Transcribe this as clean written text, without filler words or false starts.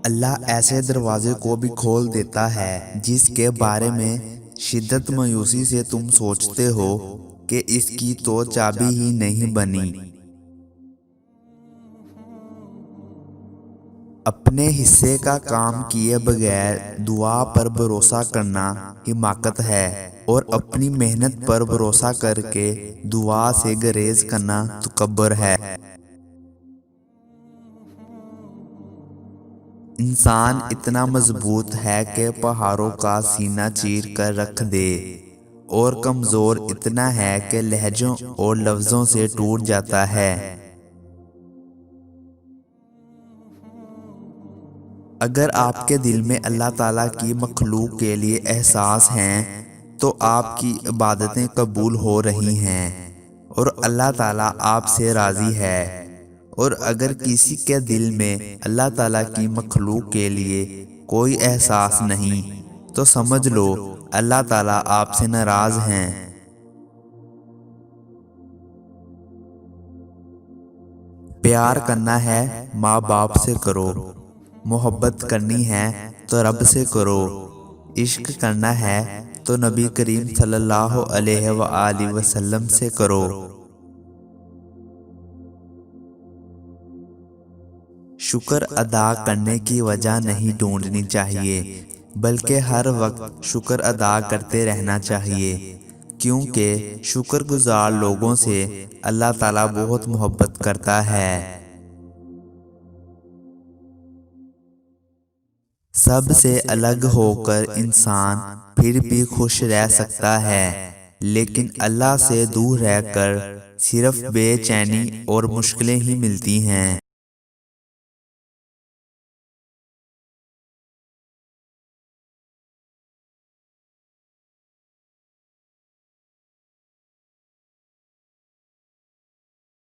اللہ ایسے دروازے کو بھی کھول دیتا ہے جس کے بارے میں شدت مایوسی سے تم سوچتے ہو کہ اس کی تو چابی ہی نہیں بنی۔ اپنے حصے کا کام کیے بغیر دعا پر بھروسہ کرنا حماقت ہے، اور اپنی محنت پر بھروسہ کر کے دعا سے گریز کرنا تکبر ہے۔ انسان اتنا مضبوط ہے کہ پہاڑوں کا سینہ چیر کر رکھ دے، اور کمزور اتنا ہے کہ لہجوں اور لفظوں سے ٹوٹ جاتا ہے۔ اگر آپ کے دل میں اللہ تعالیٰ کی مخلوق کے لیے احساس ہیں تو آپ کی عبادتیں قبول ہو رہی ہیں، اور اللہ تعالیٰ آپ سے راضی ہے۔ اور اگر کسی کے دل میں اللہ تعالیٰ کی مخلوق کے لیے کوئی احساس نہیں تو سمجھ لو اللہ تعالیٰ آپ سے ناراض ہیں۔ پیار کرنا ہے ماں باپ سے کرو، محبت کرنی ہے تو رب سے کرو، عشق کرنا ہے تو نبی کریم صلی اللہ علیہ وآلہ وسلم سے کرو۔ شکر ادا کرنے کی وجہ نہیں ڈھونڈنی چاہیے، بلکہ ہر وقت شکر ادا کرتے رہنا چاہیے، کیونکہ شکر گزار لوگوں سے اللہ تعالیٰ بہت محبت کرتا ہے۔ سب سے الگ ہو کر انسان پھر بھی خوش رہ سکتا ہے، لیکن اللہ سے دور رہ کر صرف بے چینی اور مشکلیں ہی ملتی ہیں۔